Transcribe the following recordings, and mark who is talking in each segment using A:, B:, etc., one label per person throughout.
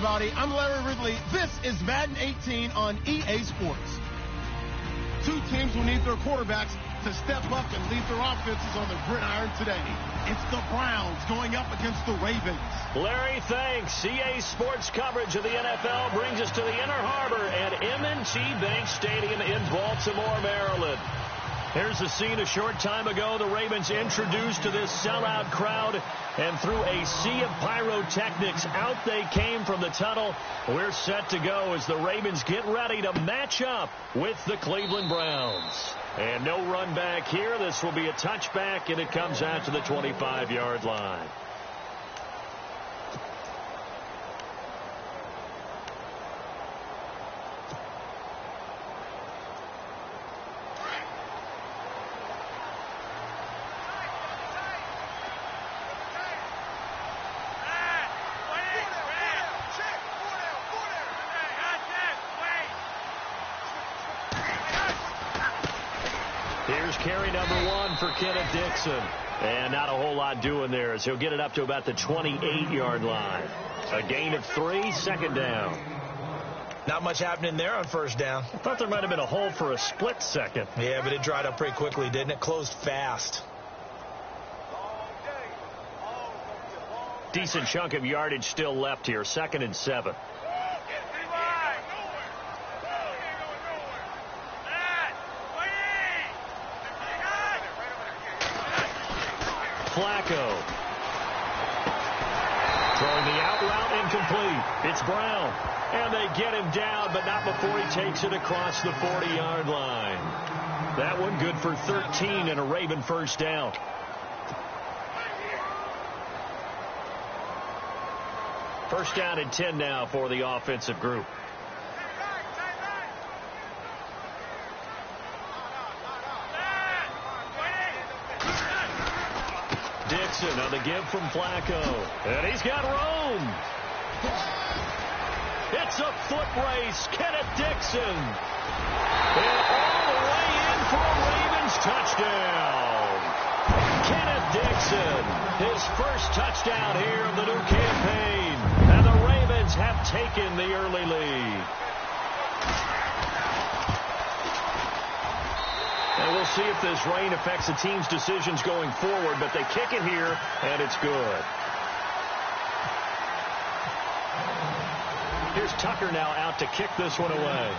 A: everybody. I'm Larry Ridley. This is Madden 18 on EA Sports. Two teams will need their quarterbacks to step up and lead their offenses on the gridiron today. It's the Browns going up against the Ravens.
B: Larry, thanks. EA Sports coverage of the NFL brings us to the Inner Harbor at M&T Bank Stadium in Baltimore, Maryland. Here's the scene a short time ago. The Ravens introduced to this sellout crowd, and through a sea of pyrotechnics, out they came from the tunnel. We're set to go as the Ravens get ready to match up with the Cleveland Browns. And no run back here. This will be a touchback, and it comes out to the 25-yard line. Here's carry number 1 for Kenneth Dixon. And not a whole lot doing there as he'll get it up to about the 28-yard line. A gain of 3, second down.
C: Not much happening there on first down.
B: I thought there might have been a hole for a split second.
C: Yeah, but it dried up pretty quickly, didn't it? Closed fast.
B: Decent chunk of yardage still left here. 2nd and 7. Flacco. Throwing the out route incomplete. It's Brown. And they get him down, but not before he takes it across the 40-yard line. That one good for 13 and a Raven first down. First down and 10 now for the offensive group. Dixon on the give from Flacco. And he's got room. It's a foot race. Kenneth Dixon. And all the way in for a Ravens touchdown. Kenneth Dixon, his first touchdown here of the new campaign. And the Ravens have taken the early lead. And we'll see if this rain affects the team's decisions going forward, but they kick it here, and it's good. Here's Tucker now out to kick this one away.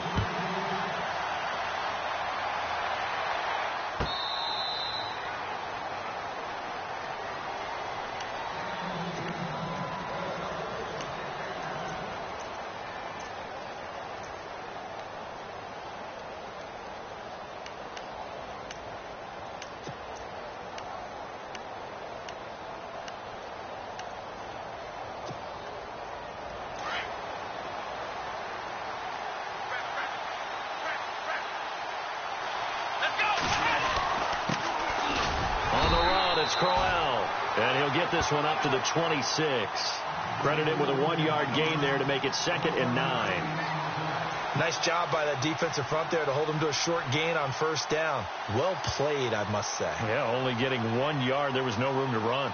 B: And he'll get this one up to the 26. Credit him with a 1-yard gain there to make it 2nd and 9.
C: Nice job by that defensive front there to hold him to a short gain on first down. Well played, I must say.
B: Yeah, only getting 1 yard. There was no room to run.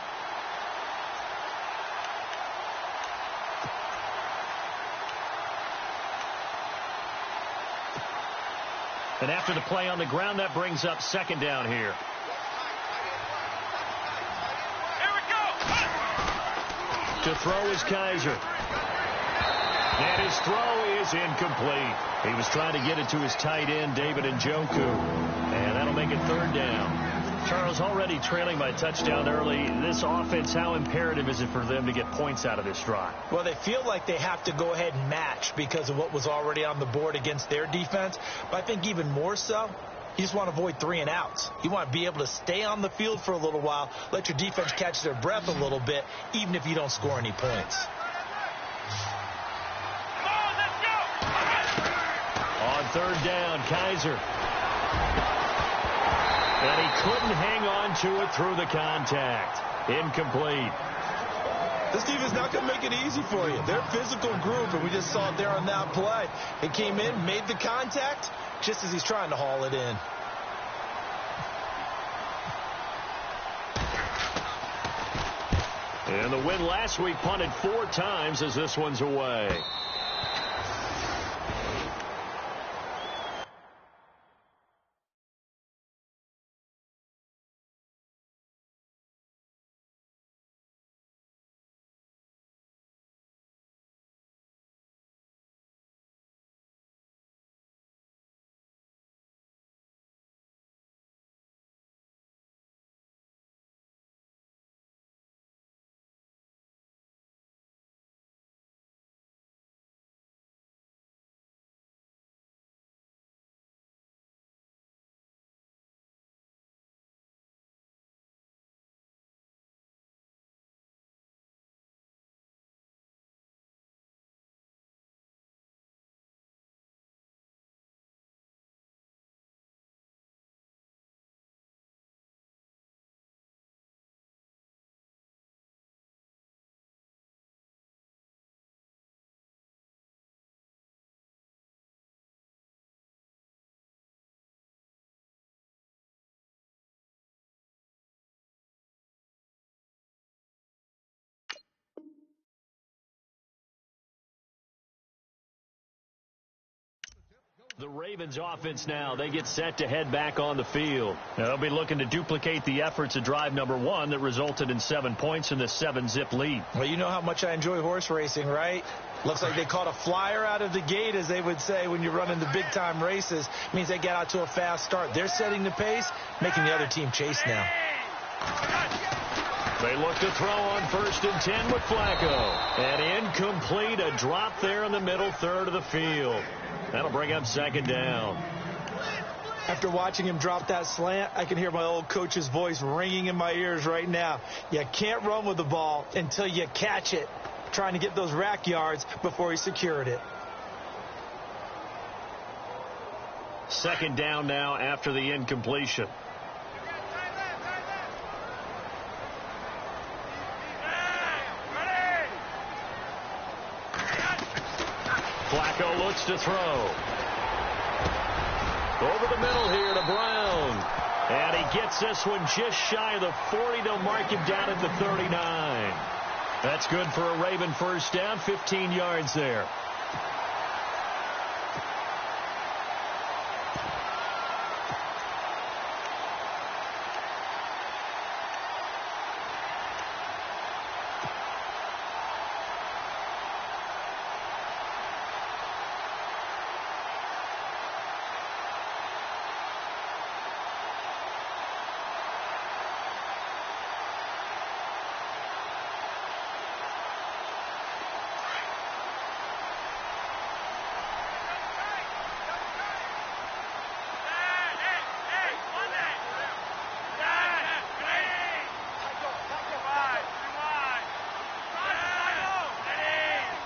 B: And after the play on the ground, that brings up 2nd down here. To throw is Kaiser. And his throw is incomplete. He was trying to get it to his tight end, David Njoku. And that'll make it 3rd down. Charles, already trailing by touchdown early. This offense, how imperative is it for them to get points out of this drive?
C: Well, they feel like they have to go ahead and match because of what was already on the board against their defense. But I think even more so, you just want to avoid 3 and outs. You want to be able to stay on the field for a little while, let your defense catch their breath a little bit, even if you don't score any points.
B: On 3rd down, Kaiser. And he couldn't hang on to it through the contact. Incomplete.
C: This defense not going to make it easy for you. They're a physical group, and we just saw it there on that play. It came in, made the contact, just as he's trying to haul it in.
B: And the win last week punted 4 times as this one's away. The Ravens offense now, they get set to head back on the field. Now, they'll be looking to duplicate the efforts of drive number 1 that resulted in 7 points in the 7-zip lead.
C: Well, you know how much I enjoy horse racing, right? Looks like they caught a flyer out of the gate, as they would say when you're running the big-time races. It means they get out to a fast start. They're setting the pace, making the other team chase now.
B: They look to throw on 1st and 10 with Flacco. And incomplete, a drop there in the middle third of the field. That'll bring up 2nd down.
C: After watching him drop that slant, I can hear my old coach's voice ringing in my ears right now. You can't run with the ball until you catch it, trying to get those rack yards before he secured it.
B: 2nd down now after the incompletion. Flacco looks to throw. Over the middle here to Brown. And he gets this one just shy of the 40. They'll mark him down at the 39. That's good for a Raven first down, 15 yards there.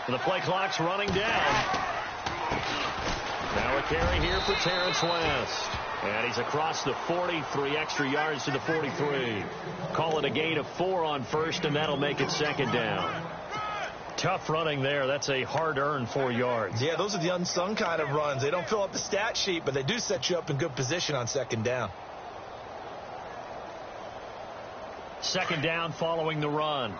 B: The play clock's running down. Now a carry here for Terrence West. And he's across the 40, 3 extra yards to the 43. Call it a gain of 4 on 1st, and that'll make it 2nd down. Tough running there. That's a hard-earned 4 yards.
C: Yeah, those are the unsung kind of runs. They don't fill up the stat sheet, but they do set you up in good position on 2nd down.
B: 2nd down following the run.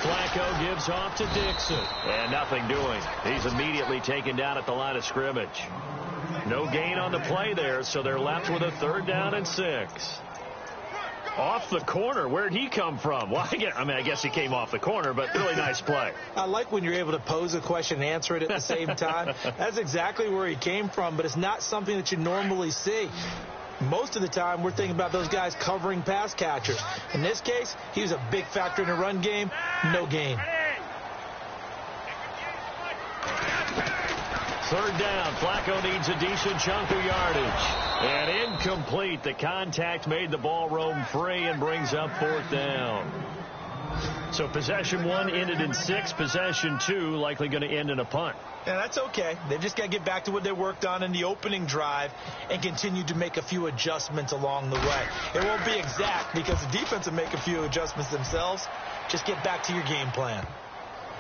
B: Flacco gives off to Dixon. And nothing doing. He's immediately taken down at the line of scrimmage. No gain on the play there, so they're left with a 3rd down and 6. Off the corner. Where'd he come from? Well, I guess he came off the corner, but really nice play.
C: I like when you're able to pose a question and answer it at the same time. That's exactly where he came from, but it's not something that you normally see. Most of the time, we're thinking about those guys covering pass catchers. In this case, he was a big factor in the run game. No gain.
B: 3rd down. Flacco needs a decent chunk of yardage. And incomplete. The contact made the ball roam free and brings up 4th down. So possession 1 ended in 6. Possession 2 likely going to end in a punt.
C: Yeah, that's okay. They've just got to get back to what they worked on in the opening drive and continue to make a few adjustments along the way. It won't be exact because the defense will make a few adjustments themselves. Just get back to your game plan.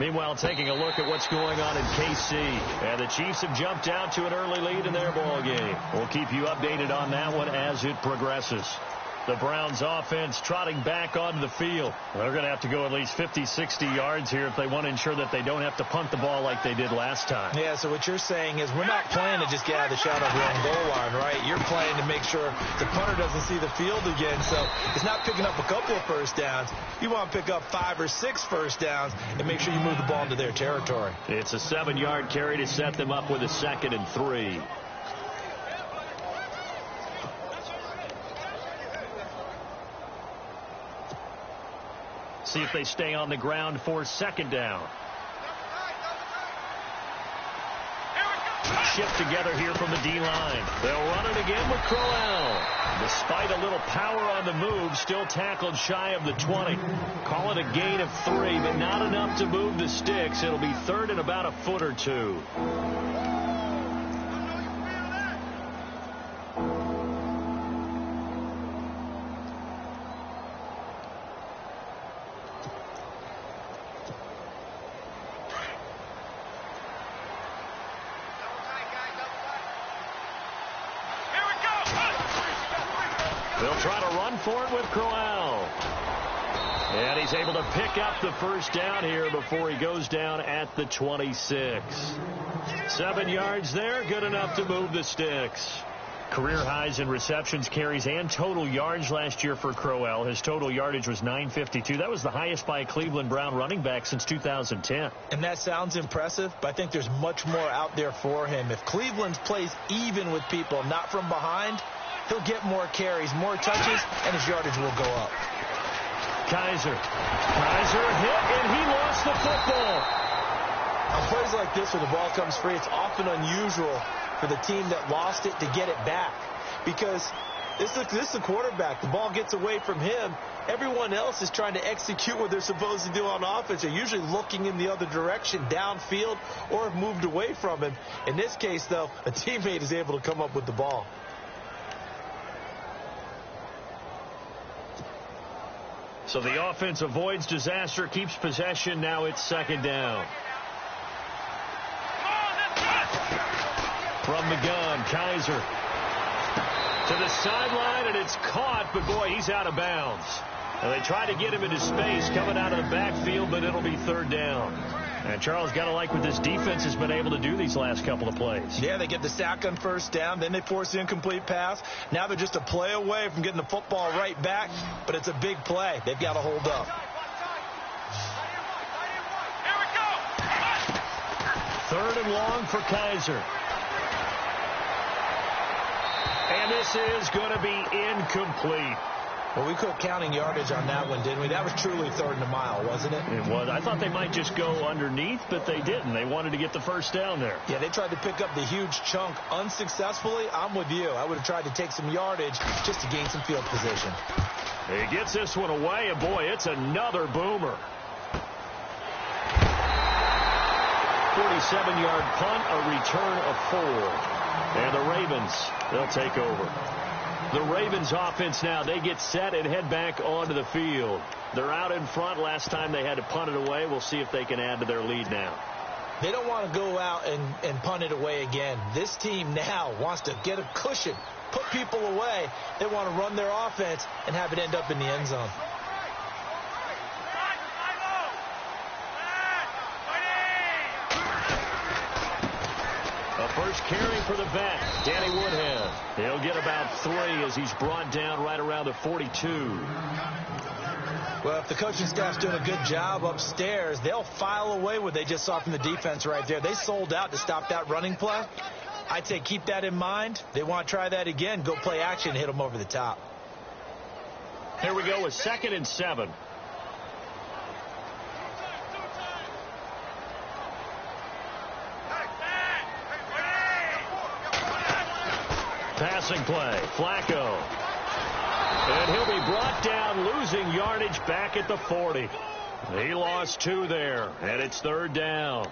B: Meanwhile, taking a look at what's going on in KC. And the Chiefs have jumped out to an early lead in their ball game. We'll keep you updated on that one as it progresses. The Browns offense trotting back onto the field. They're going to have to go at least 50, 60 yards here if they want to ensure that they don't have to punt the ball like they did last time.
C: Yeah, so what you're saying is we're not playing to just get out of the shadow of your own goal line, right? You're playing to make sure the punter doesn't see the field again. So it's not picking up a couple of first downs. You want to pick up 5 or 6 first downs and make sure you move the ball into their territory.
B: It's a 7-yard carry to set them up with a 2nd and 3. See if they stay on the ground for 2nd down. Shift together here from the D-line. They'll run it again with Crowell. Despite a little power on the move, still tackled shy of the 20. Call it a gain of 3, but not enough to move the sticks. It'll be 3rd and about a foot or 2. They'll try to run for it with Crowell. And he's able to pick up the first down here before he goes down at the 26. 7 yards there, good enough to move the sticks. Career highs in receptions, carries, and total yards last year for Crowell. His total yardage was 952. That was the highest by a Cleveland Brown running back since 2010.
C: And that sounds impressive, but I think there's much more out there for him. If Cleveland plays even with people, not from behind, he'll get more carries, more touches, and his yardage will go up.
B: Kaiser hit, and he lost the football.
C: On plays like this where the ball comes free, it's often unusual for the team that lost it to get it back. Because this is the quarterback. The ball gets away from him. Everyone else is trying to execute what they're supposed to do on offense. They're usually looking in the other direction, downfield, or have moved away from him. In this case, though, a teammate is able to come up with the ball.
B: So the offense avoids disaster, keeps possession. Now it's 2nd down. From the gun, Kaiser to the sideline, and it's caught, but boy, he's out of bounds. And they try to get him into space coming out of the backfield, but it'll be 3rd down. And Charles, got to like what this defense has been able to do these last couple of plays.
C: Yeah, they get the sack on first down, then they force the incomplete pass. Now they're just a play away from getting the football right back, but it's a big play. They've got to hold up.
B: Third and long for Kaiser. And this is going to be incomplete.
C: Well, we quit counting yardage on that one, didn't we? That was truly 3rd and a mile, wasn't it?
B: It was. I thought they might just go underneath, but they didn't. They wanted to get the first down there.
C: Yeah, they tried to pick up the huge chunk unsuccessfully. I'm with you. I would have tried to take some yardage just to gain some field position.
B: He gets this one away, and boy, it's another boomer. 47-yard punt, a return of 4. And the Ravens, they'll take over. The Ravens offense now, they get set and head back onto the field. They're out in front. Last time they had to punt it away. We'll see if they can add to their lead now.
C: They don't want to go out and punt it away again. This team now wants to get a cushion, put people away. They want to run their offense and have it end up in the end zone.
B: First carry for the vet, Danny Woodhead. He'll get about 3 as he's brought down right around the 42.
C: Well, if the coaching staff's doing a good job upstairs, they'll file away what they just saw from the defense right there. They sold out to stop that running play. I'd say keep that in mind. They want to try that again. Go play action, hit them over the top.
B: Here we go with 2nd and 7. Passing play, Flacco. And he'll be brought down, losing yardage back at the 40. He lost 2 there, and it's 3rd down.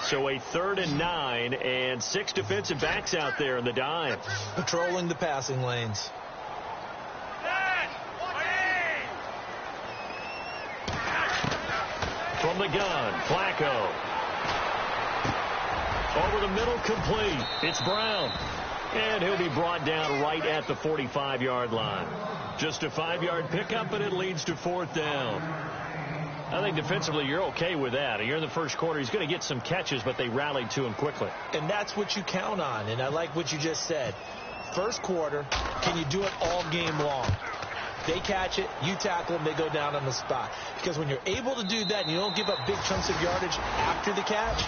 B: So a 3rd and 9 and 6 defensive backs out there in the dime.
C: Patrolling the passing lanes.
B: From the gun, Flacco. Over the middle, complete. It's Brown. And he'll be brought down right at the 45-yard line. Just a 5-yard pickup, and it leads to 4th down. I think defensively you're okay with that. You're in the first quarter. He's going to get some catches, but they rallied to him quickly.
C: And that's what you count on, and I like what you just said. First quarter, can you do it all game long? They catch it, you tackle them, they go down on the spot. Because when you're able to do that and you don't give up big chunks of yardage after the catch,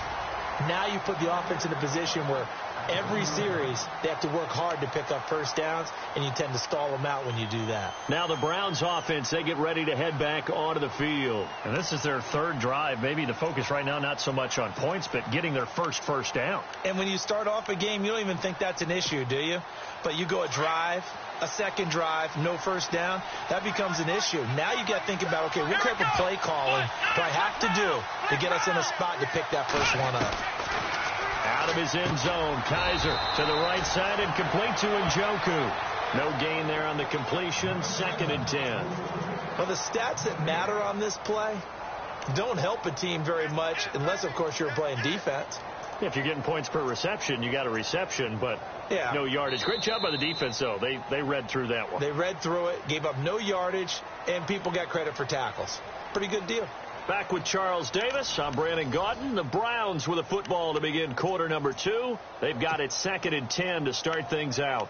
C: now you put the offense in a position where every series they have to work hard to pick up first downs, and you tend to stall them out when you do that.
B: Now the Browns offense, they get ready to head back onto the field.
D: And this is their 3rd drive. Maybe the focus right now not so much on points, but getting their first down.
C: And when you start off a game, you don't even think that's an issue, do you? But you go a drive, a second drive, no first down, that becomes an issue. Now you got to think about, okay, what type of play calling do I have to do to get us in a spot to pick that first one up?
B: Out of his end zone, Kaiser to the right side and complete to Njoku. No gain there on the completion, 2nd and 10.
C: Well, the stats that matter on this play don't help a team very much unless, of course, you're playing defense.
B: If you're getting points per reception, you got a reception, but no yardage. Great job by the defense, though. They read through that one.
C: They read through it, gave up no yardage, and people got credit for tackles. Pretty good deal.
B: Back with Charles Davis. I'm Brandon Gaudin. The Browns with a football to begin quarter number 2. They've got it 2nd and 10 to start things out.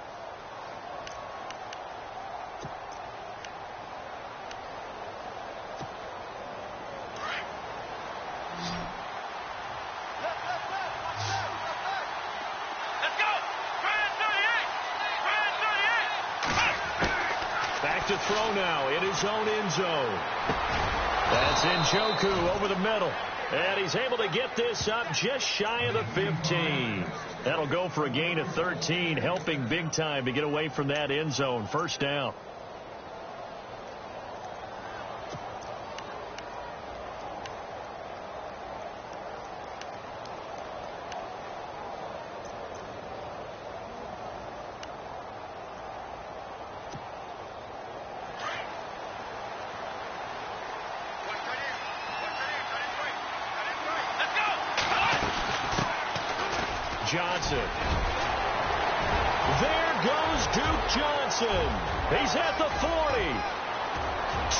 B: Back to throw now in his own end zone. That's Njoku over the middle. And he's able to get this up just shy of the 15. That'll go for a gain of 13, helping big time to get away from that end zone. First down. Johnson. There goes Duke Johnson. He's at the 40,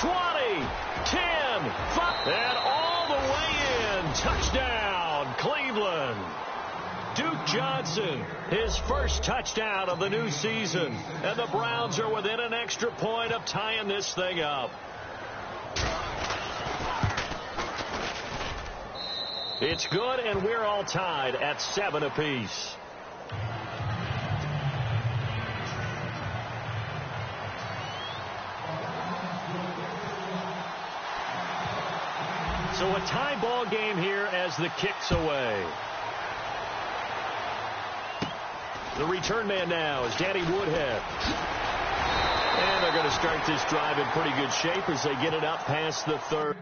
B: 20, 10, 5, and all the way in. Touchdown, Cleveland. Duke Johnson, his first touchdown of the new season. And the Browns are within an extra point of tying this thing up. It's good, and we're all tied at 7 apiece. So a tie ball game here as the kick's away. The return man now is Danny Woodhead. And they're going to start this drive in pretty good shape as they get it up past the 3rd.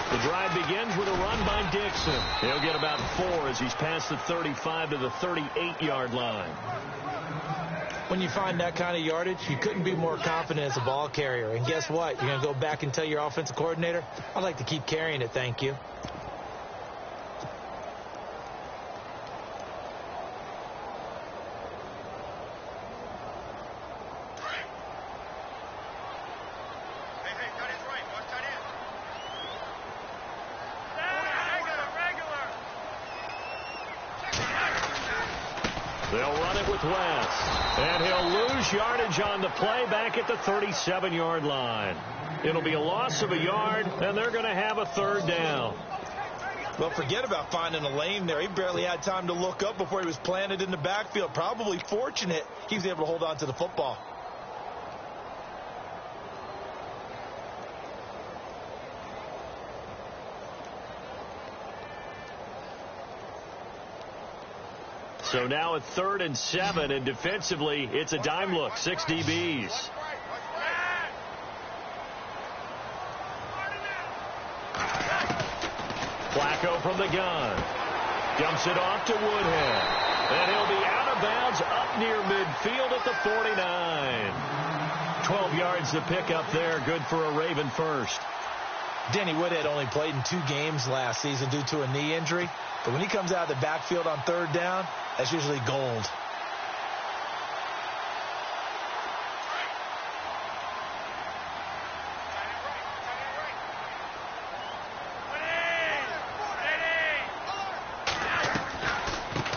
B: The drive begins with a run by Dixon. He'll get about 4 as he's past the 35 to the 38-yard line.
C: When you find that kind of yardage, you couldn't be more confident as a ball carrier. And guess what? You're going to go back and tell your offensive coordinator, I'd like to keep carrying it, thank you.
B: They'll run it with West. And he'll lose yardage on the play back at the 37-yard line. It'll be a loss of a yard, and they're going to have a third down.
C: Well, forget about finding a lane there. He barely had time to look up before he was planted in the backfield. Probably fortunate he was able to hold on to the football.
B: So now at 3rd and 7, and defensively, it's a dime look, 6 DBs. Flacco from the gun. Dumps it off to Woodhead. And he'll be out of bounds up near midfield at the 49. 12 yards to pick up there, good for a Raven first.
C: Danny Woodhead only played in 2 games last season due to a knee injury. But when he comes out of the backfield on 3rd down, that's usually gold.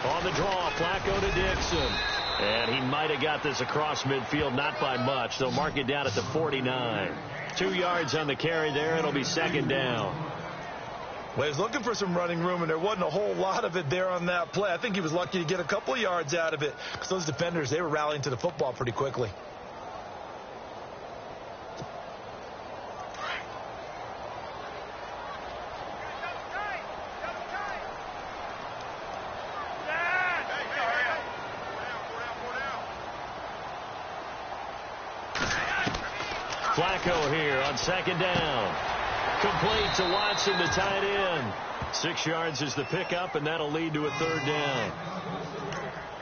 B: On the draw, Flacco to Dixon. And he might have got this across midfield, not by much. They'll mark it down at the 49. 2 yards on the carry there. It'll be 2nd down.
C: Well, he was looking for some running room, and there wasn't a whole lot of it there on that play. I think he was lucky to get a couple of yards out of it because those defenders, they were rallying to the football pretty quickly.
B: Flacco here on 2nd down. Complete to Watson, the tight end. 6 yards is the pickup, and that'll lead to a 3rd down.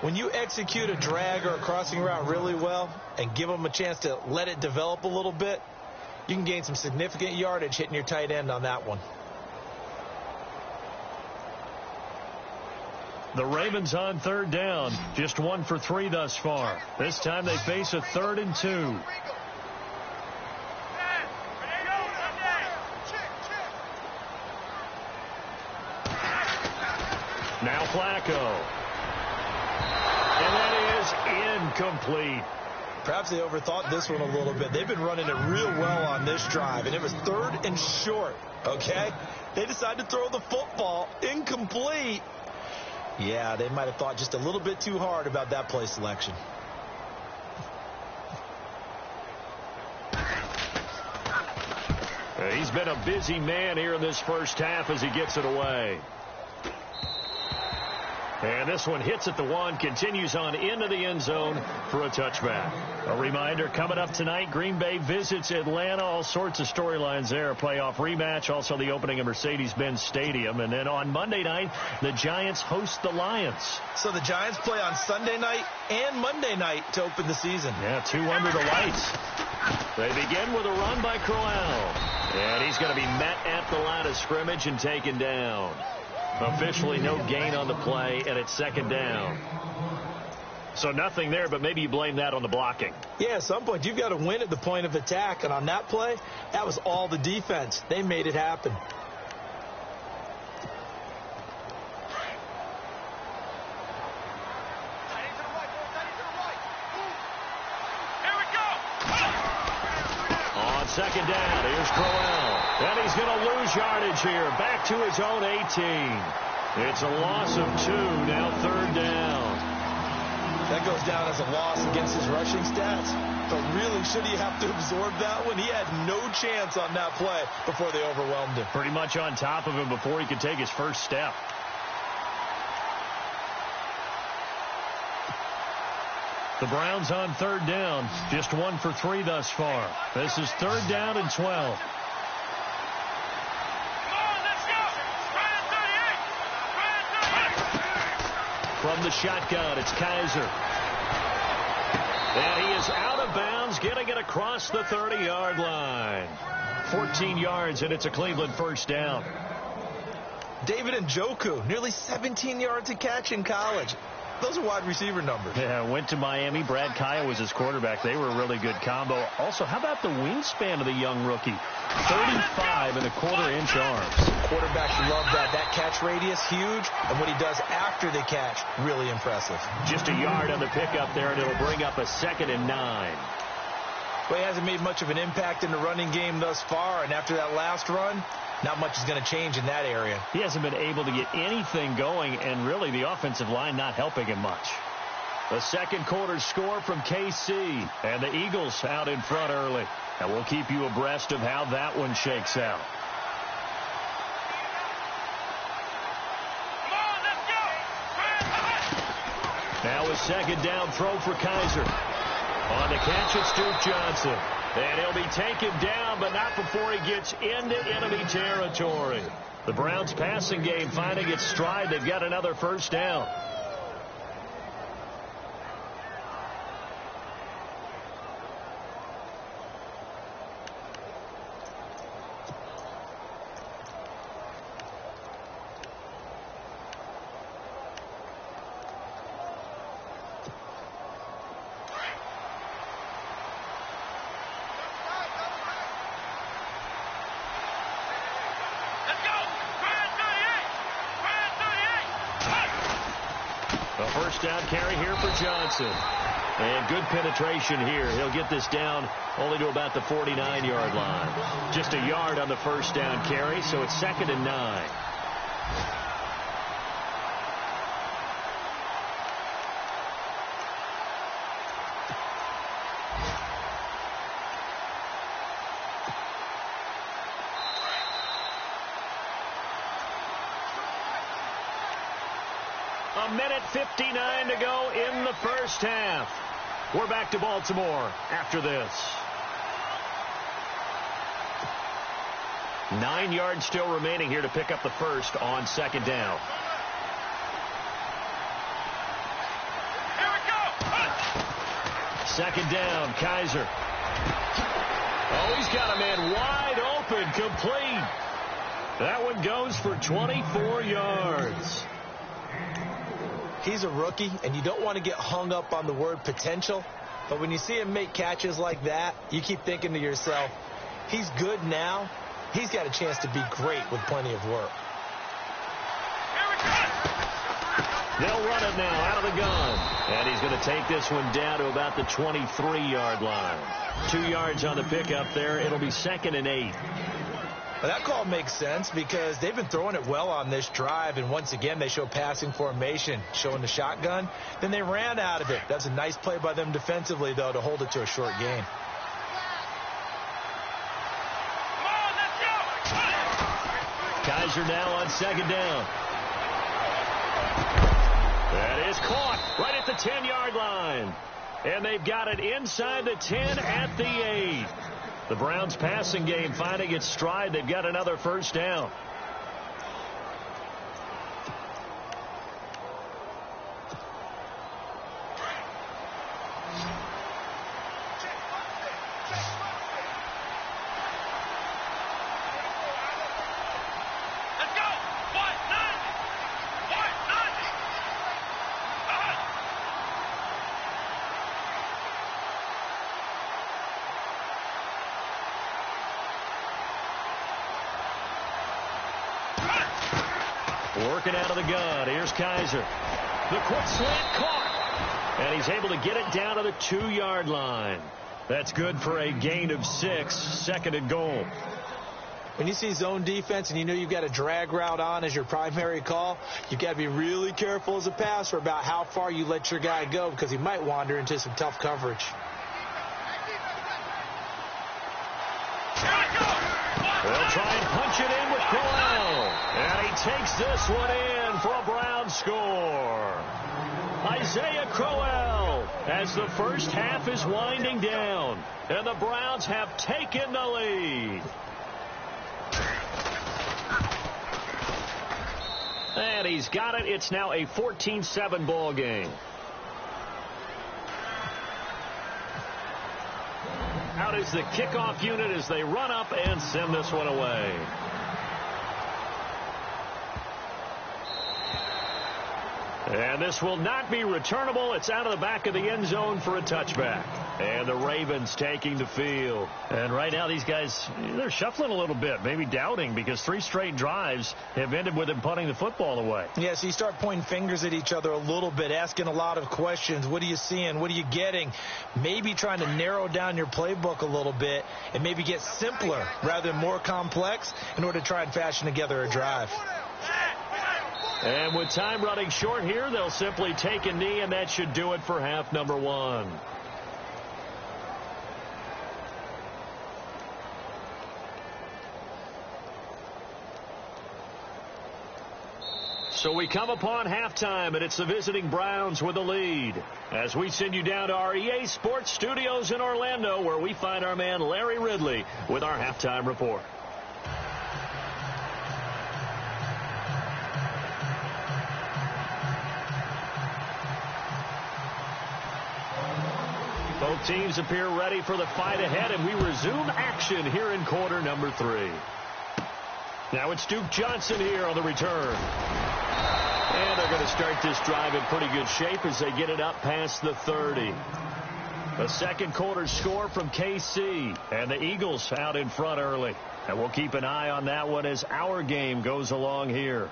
C: When you execute a drag or a crossing route really well and give them a chance to let it develop a little bit, you can gain some significant yardage hitting your tight end on that one.
B: The Ravens on 3rd down, just 1 for 3 thus far. This time they face a 3rd and 2. Now Flacco. And that is incomplete.
C: Perhaps they overthought this one a little bit. They've been running it real well on this drive, and it was 3rd and short, okay? They decided to throw the football incomplete. Yeah, they might have thought just a little bit too hard about that play selection.
B: He's been a busy man here in this first half as he gets it away. And this one hits at the 1, continues on into the end zone for a touchback. A reminder, coming up tonight, Green Bay visits Atlanta. All sorts of storylines there. A playoff rematch, also the opening of Mercedes-Benz Stadium. And then on Monday night, the Giants host the Lions.
C: So the Giants play on Sunday night and Monday night to open the season.
B: Yeah, 2 under the lights. They begin with a run by Crowell. And he's going to be met at the line of scrimmage and taken down. Officially no gain on the play, and it's 2nd down. So nothing there, but maybe you blame that on the blocking.
C: Yeah, at some point you've got to win at the point of attack, and on that play, that was all the defense. They made it happen.
B: On 2nd down, here's Crowell. And he's going to lose yardage here. Back to his own 18. It's a loss of 2, now 3rd down.
C: That goes down as a loss against his rushing stats. But really, should he have to absorb that one? He had no chance on that play before they overwhelmed him.
B: Pretty much on top of him before he could take his first step. The Browns on 3rd down, just 1 for 3 thus far. This is 3rd down and 12. From the shotgun, it's Kaiser. bring it across the 30-yard line. 14 yards, and it's a Cleveland first down.
C: David Njoku, nearly 17 yards a catch in college. Those are wide receiver numbers.
D: Yeah, went to Miami. Brad Kaya was his quarterback. They were a really good combo. Also, how about the wingspan of the young rookie? 35.25-inch arms.
C: Quarterbacks love that. That catch radius, huge. And what he does after the catch, really impressive.
B: Just a yard on the pickup there, and it'll bring up a 2nd and 9.
C: Well, he hasn't made much of an impact in the running game thus far. And after that last run, not much is going to change in that area.
D: He hasn't been able to get anything going, and really the offensive line not helping him much.
B: The second quarter score from KC, and the Eagles out in front early. And we'll keep you abreast of how that one shakes out. Now a second down throw for Kaiser. On the catch, it's Duke Johnson. And he'll be taken down, but not before he gets into enemy territory. The Browns passing game finding its stride. They've got another first down. First down carry here for Johnson. And good penetration here. He'll get this down only to about the 49-yard line. Just a yard on the first down carry, so it's 2nd and 9. A minute 59 to go in the first half. We're back to Baltimore after this. 9 yards still remaining here to pick up the first on second down.
E: Here we go.
B: Second down, Kaiser. Oh, he's got a man wide open, complete. That one goes for 24 yards.
C: He's a rookie, and you don't want to get hung up on the word potential. But when you see him make catches like that, you keep thinking to yourself, he's good now. He's got a chance to be great with plenty of work.
B: They'll run it now out of the gun. And he's going to take this one down to about the 23-yard line. 2 yards on the pickup there. It'll be 2nd and 8.
C: Well, that call makes sense because they've been throwing it well on this drive, and once again they show passing formation, showing the shotgun. Then they ran out of it. That's a nice play by them defensively, though, to hold it to a short gain.
B: Kaiser now on second down. That is caught right at the 10-yard line. And they've got it inside the 10 at the 8. The Browns passing game finding its stride. They've got another first down. Working out of the gun. Here's Kaiser. The quick slant caught. And he's able to get it down to the 2-yard line. That's good for a gain of 6. 2nd and goal.
C: When you see zone defense and you know you've got a drag route on as your primary call, you've got to be really careful as a passer about how far you let your guy go because he might wander into some tough coverage.
B: They'll try and punch it in with Crowell. And he takes this one in for a Brown score. Isaiah Crowell as the first half is winding down. And the Browns have taken the lead. And he's got it. It's now a 14-7 ball game. Out is the kickoff unit as they run up and send this one away. And this will not be returnable. It's out of the back of the end zone for a touchback. And the Ravens taking the field.
D: And right now these guys, they're shuffling a little bit, maybe doubting, because 3 straight drives have ended with them punting the football away.
C: Yeah, so you start pointing fingers at each other a little bit, asking a lot of questions. What are you seeing? What are you getting? Maybe trying to narrow down your playbook a little bit and maybe get simpler rather than more complex in order to try and fashion together a drive.
B: And with time running short here, they'll simply take a knee, and that should do it for half number 1. So we come upon halftime, and it's the visiting Browns with the lead. As we send you down to our EA Sports Studios in Orlando, where we find our man Larry Ridley with our halftime report. Both teams appear ready for the fight ahead, and we resume action here in quarter number 3. Now it's Duke Johnson here on the return. And they're going to start this drive in pretty good shape as they get it up past the 30. The second quarter score from KC, and the Eagles out in front early. And we'll keep an eye on that one as our game goes along here.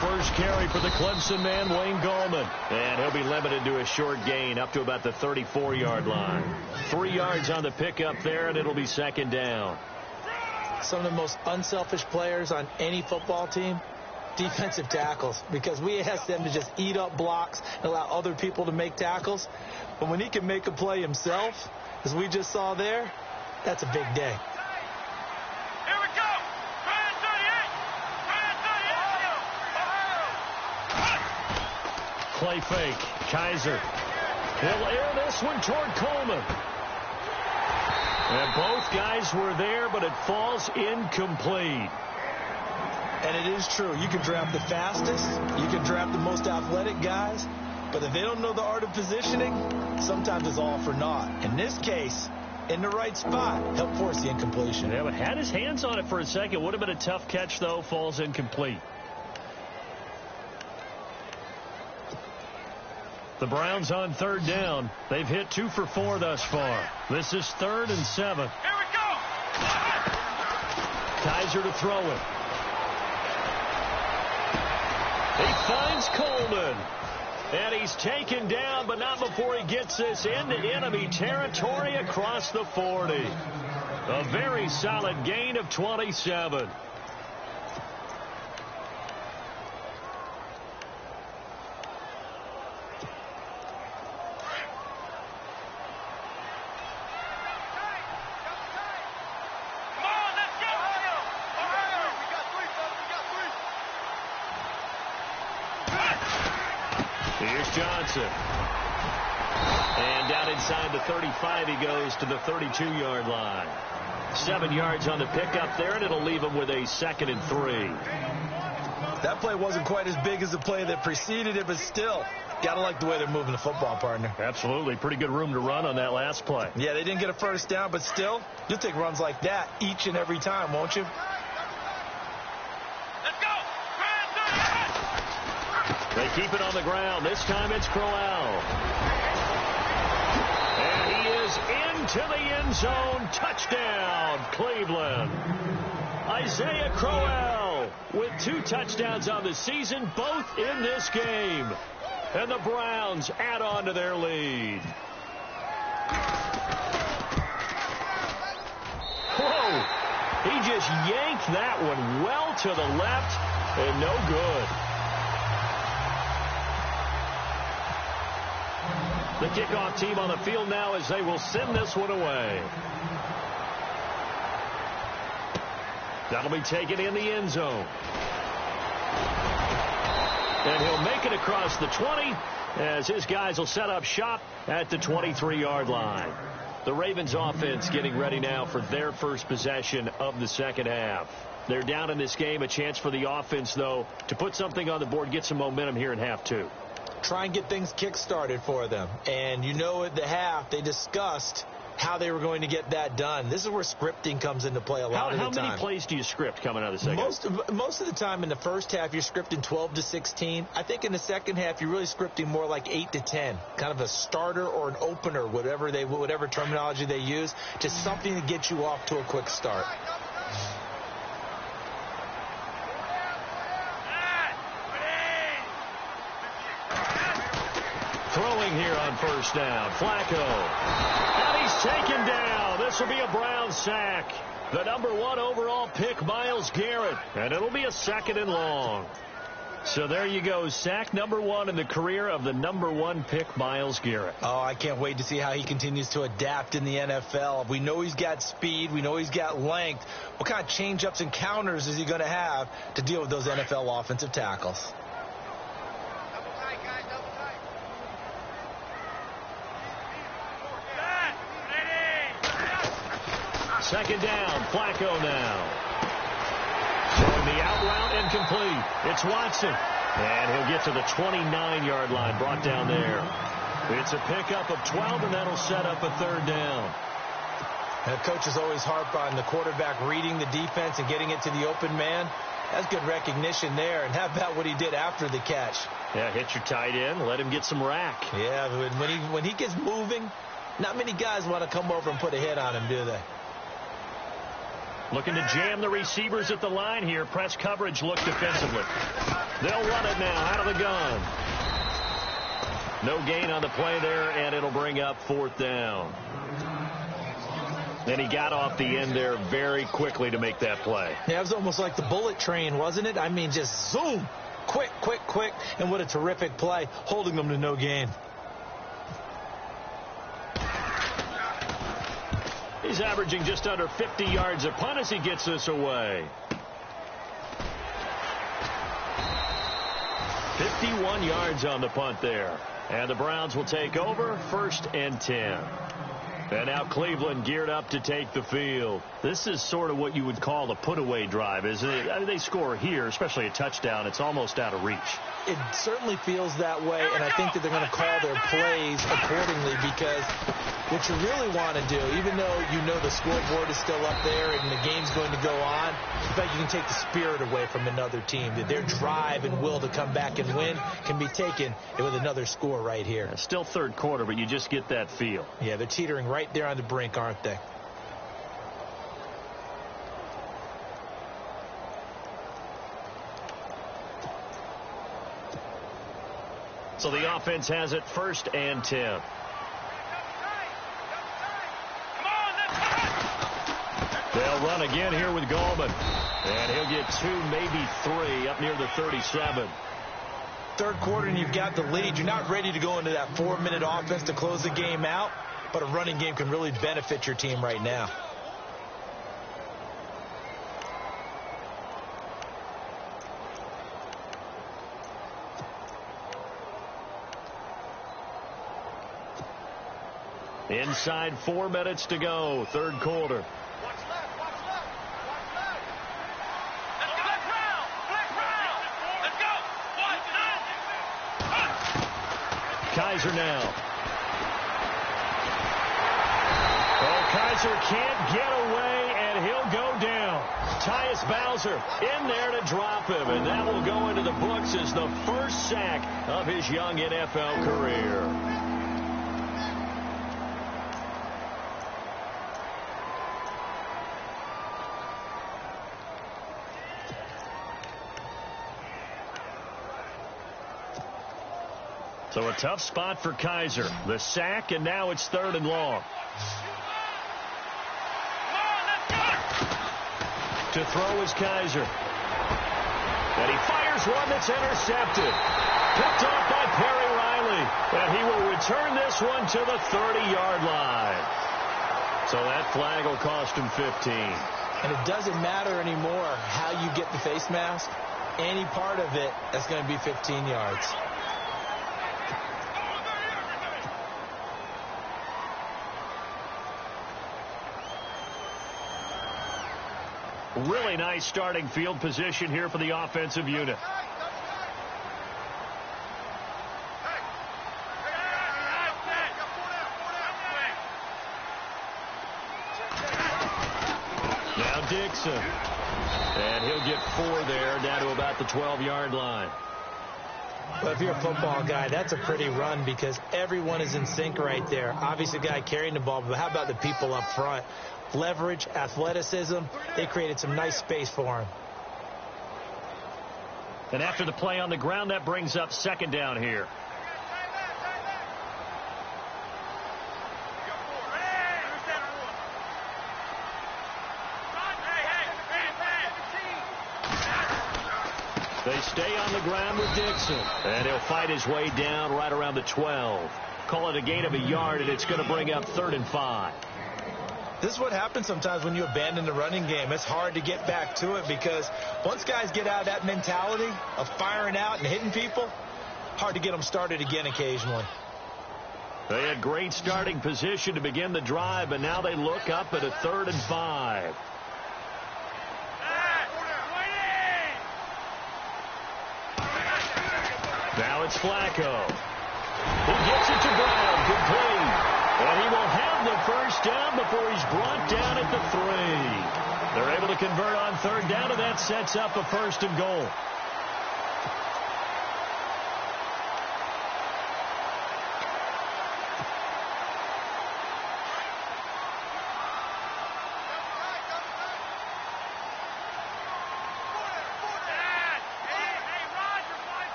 B: First carry for the Clemson man, Wayne Gallman. And he'll be limited to a short gain up to about the 34-yard line. 3 yards on the pickup there, and it'll be second down.
C: Some of the most unselfish players on any football team, defensive tackles, because we ask them to just eat up blocks and allow other people to make tackles. But when he can make a play himself, as we just saw there, that's a big day.
B: Play fake. Kaiser. He'll air this one toward Coleman. And both guys were there, but it falls incomplete.
C: And it is true. You can draft the fastest. You can draft the most athletic guys. But if they don't know the art of positioning, sometimes it's all for naught. In this case, in the right spot, help force the incompletion.
D: Yeah, but had his hands on it for a second. Would have been a tough catch, though. Falls incomplete. The Browns on third down. They've hit 2 for 4 thus far. This is 3rd and 7.
E: Here we go.
B: Kaiser to throw it. He finds Coleman. And he's taken down, but not before he gets this into enemy territory across the 40. A very solid gain of 27. Johnson. And down inside the 35 he goes to the 32-yard line. 7 yards on the pickup there, and it'll leave him with a 2nd and 3.
C: That play wasn't quite as big as the play that preceded it, but still, got to like the way they're moving the football, partner.
D: Absolutely. Pretty good room to run on that last play.
C: Yeah, they didn't get a first down, but still, you'll take runs like that each and every time, won't you?
B: They keep it on the ground. This time it's Crowell. And he is into the end zone. Touchdown, Cleveland. Isaiah Crowell with 2 touchdowns on the season, both in this game. And the Browns add on to their lead. Whoa. He just yanked that one well to the left and no good. The kickoff team on the field now as they will send this one away. That'll be taken in the end zone. And he'll make it across the 20 as his guys will set up shop at the 23-yard line. The Ravens offense getting ready now for their first possession of the second half. They're down in this game. A chance for the offense, though, to put something on the board, get some momentum here in half two.
C: Try and get things kick-started for them. And you know at the half, they discussed how they were going to get that done. This is where scripting comes into play a lot of the time.
B: How many plays do you script coming out of the second half?
C: Most of the time in the first half, you're scripting 12 to 16. I think in the second half, you're really scripting more like 8 to 10. Kind of a starter or an opener, whatever terminology they use. Just something to get you off to a quick start.
B: Throwing here on first down, Flacco. And he's taken down. This will be a Brown sack. The number 1 overall pick, Myles Garrett. And it'll be a 2nd and long. So there you go. Sack number 1 in the career of the number 1 pick, Myles Garrett.
C: Oh, I can't wait to see how he continues to adapt in the NFL. We know he's got speed. We know he's got length. What kind of change-ups and counters is he going to have to deal with those NFL offensive tackles?
B: Second down, Flacco now. Throwing the out route incomplete. It's Watson. And he'll get to the 29-yard line, brought down there. It's a pickup of 12, and that'll set up a 3rd down.
C: And coaches always harp on the quarterback reading the defense and getting it to the open man. That's good recognition there. And how about what he did after the catch?
B: Yeah, hit your tight end, let him get some rack.
C: Yeah, when he gets moving, not many guys want to come over and put a hit on him, do they?
B: Looking to jam the receivers at the line here. Press coverage look defensively. They'll run it now out of the gun. No gain on the play there, and it'll bring up 4th down. Then he got off the end there very quickly to make that play.
C: Yeah, it was almost like the bullet train, wasn't it? I mean, just zoom. Quick, quick, quick. And what a terrific play, holding them to no gain.
B: He's averaging just under 50 yards a punt as he gets this away. 51 yards on the punt there. And the Browns will take over, 1st and 10. And now Cleveland geared up to take the field. This is sort of what you would call a put-away drive, isn't it? I mean, they score here, especially a touchdown. It's almost out of reach.
C: It certainly feels that way, and I think that they're going to call their plays accordingly, because what you really want to do, even though you know the scoreboard is still up there and the game's going to go on, in fact, you can take the spirit away from another team. That their drive and will to come back and win can be taken with another score right here.
B: Yeah, still 3rd quarter, but you just get that feel.
C: Yeah, they're teetering right there on the brink, aren't they?
B: So the offense has it 1st and 10. They'll run again here with Gallman. And he'll get 2, maybe 3 up near the 37.
C: 3rd quarter and you've got the lead. You're not ready to go into that 4-minute offense to close the game out, but a running game can really benefit your team right now.
B: Inside 4 minutes to go, 3rd quarter. Kaiser now. Oh, Kaiser can't get away, and he'll go down. Tyus Bowser in there to drop him, and that will go into the books as the first sack of his young NFL career. So a tough spot for Kaiser. The sack, and now it's 3rd and long. To throw is Kaiser. And he fires one that's intercepted. Picked off by Perry Riley. And he will return this one to the 30-yard line. So that flag will cost him 15.
C: And it doesn't matter anymore how you get the face mask. Any part of it, that's going to be 15 yards.
B: Really nice starting field position here for the offensive unit. Now Dixon. And he'll get 4 there, down to about the 12-yard line.
C: Well, if you're a football guy, that's a pretty run because everyone is in sync right there. Obviously, the guy carrying the ball, but how about the people up front? Leverage, athleticism, they created some nice space for him.
B: And after the play on the ground, that brings up second down here. They stay on the ground with Dixon. And he'll fight his way down right around the 12. Call it a gain of a yard, and it's going to bring up 3rd and 5.
C: This is what happens sometimes when you abandon the running game. It's hard to get back to it because once guys get out of that mentality of firing out and hitting people, hard to get them started again occasionally.
B: They had great starting position to begin the drive, but now they look up at a 3rd and 5. Now it's Flacco. He gets it to Brown, complete. And he will have the first down before he's brought down at the 3. They're able to convert on 3rd down, and that sets up a 1st and goal.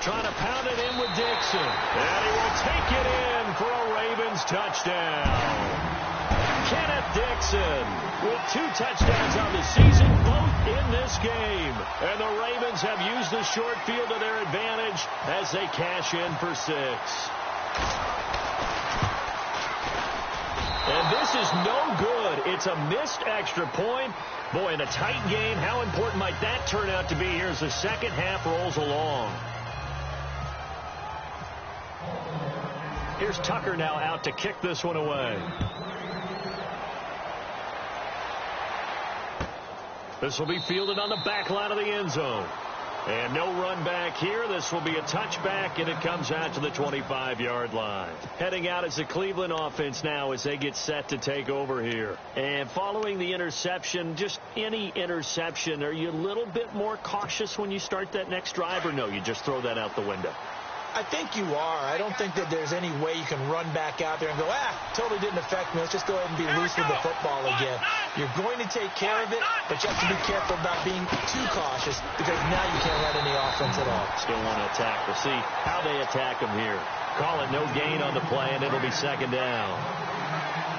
B: Trying to pound it in with Dixon. And he will take it in for a Ravens touchdown. Kenneth Dixon with 2 touchdowns on the season, both in this game. And the Ravens have used the short field to their advantage as they cash in for 6. And this is no good. It's a missed extra point. Boy, in a tight game, how important might that turn out to be here as the second half rolls along? Here's Tucker now out to kick this one away. This will be fielded on the back line of the end zone. And no run back here. This will be a touchback, and it comes out to the 25-yard line. Heading out is the Cleveland offense now as they get set to take over here. And following the interception, just any interception, are you a little bit more cautious when you start that next drive, or no, you just throw that out the window?
C: I think you are. I don't think that there's any way you can run back out there and go, totally didn't affect me. Let's just go ahead and be loose with the football again. You're going to take care of it, but you have to be careful about being too cautious because now you can't run any offense at all.
B: Still want to attack. We'll see how they attack them here. Call it no gain on the play, and it'll be second down.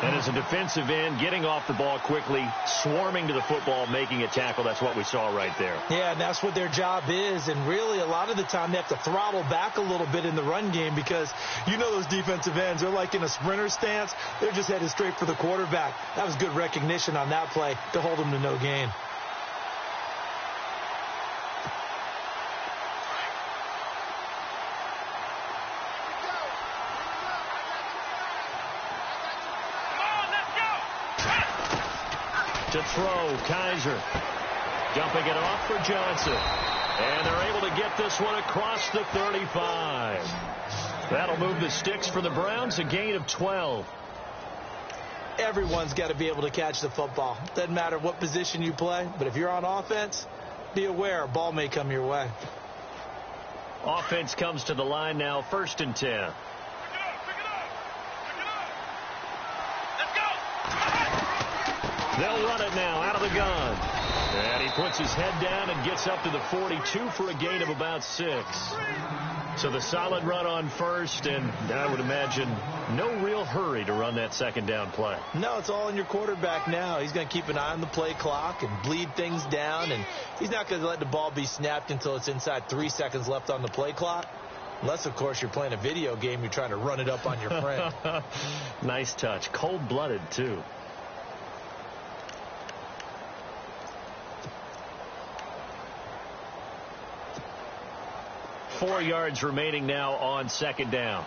B: And as a defensive end, getting off the ball quickly, swarming to the football, making a tackle, that's what we saw right there.
C: Yeah, and that's what their job is. And really, a lot of the time, they have to throttle back a little bit in the run game because you know those defensive ends, they're like in a sprinter stance. They're just headed straight for the quarterback. That was good recognition on that play to hold them to no gain.
B: To throw, Kaiser. Dumping it off for Johnson. And they're able to get this one across the 35. That'll move the sticks for the Browns, a gain of 12.
C: Everyone's got to be able to catch the football. Doesn't matter what position you play, but if you're on offense, be aware a ball may come your way.
B: Offense comes to the line now, 1st and 10. They'll run it now out of the gun. And he puts his head down and gets up to the 42 for a gain of about 6. So the solid run on 1st, and I would imagine no real hurry to run that second down play.
C: No, it's all in your quarterback now. He's going to keep an eye on the play clock and bleed things down, and he's not going to let the ball be snapped until it's inside 3 seconds left on the play clock. Unless, of course, you're playing a video game, you're trying to run it up on your friend.
B: Nice touch. Cold-blooded, too. Four yards remaining now on second down.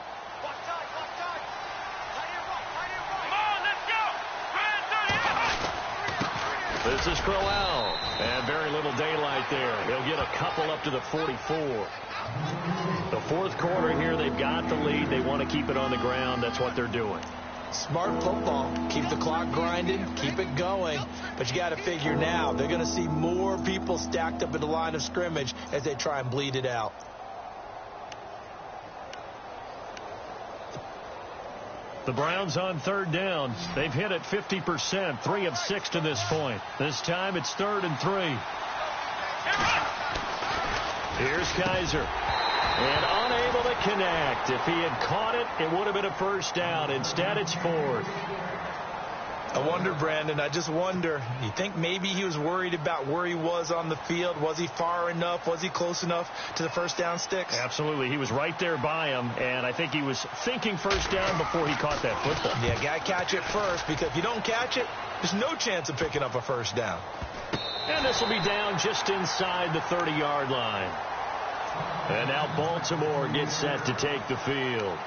B: This is Crowell. And very little daylight there. He'll get a couple up to the 44. The fourth quarter here, they've got the lead. They want to keep it on the ground. That's what they're doing.
C: Smart football. Keep the clock grinding. Keep it going. But you got to figure now they're going to see more people stacked up at the line of scrimmage as they try and bleed it out.
B: The Browns on third down. They've hit it 50%, 3 of 6 to this point. This time it's 3rd and 3. Here's Kaiser. And unable to connect. If he had caught it, it would have been a first down. Instead, it's 4th.
C: I wonder, Brandon, I just wonder, you think maybe he was worried about where he was on the field? Was he far enough? Was he close enough to the first down sticks?
B: Absolutely. He was right there by him, and I think he was thinking first down before he caught that football.
C: Yeah, got to catch it first, because if you don't catch it, there's no chance of picking up a first down.
B: And this will be down just inside the 30-yard line. And now Baltimore gets set to take the field.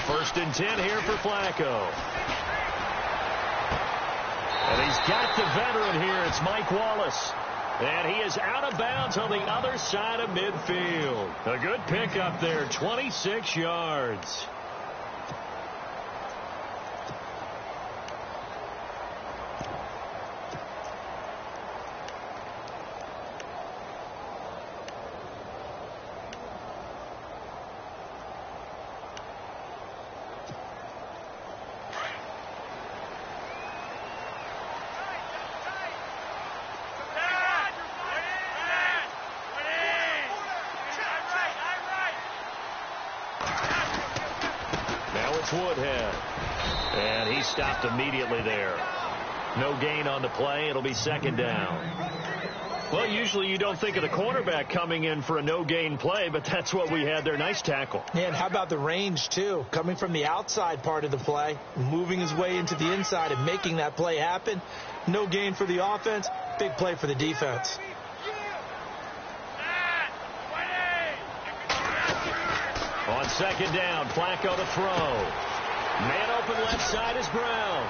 B: First and 10 here for Flacco. And he's got the veteran here. It's Mike Wallace. And he is out of bounds on the other side of midfield. A good pickup there, 26 yards. Woodhead. And he stopped immediately there. No gain on the play. It'll be second down. Well, usually you don't think of the cornerback coming in for a no-gain play, but that's what we had there. Nice tackle.
C: And how about the range, too? Coming from the outside part of the play, moving his way into the inside and making that play happen. No gain for the offense, big play for the defense.
B: On second down, Flacco to throw. Man open left side is Brown.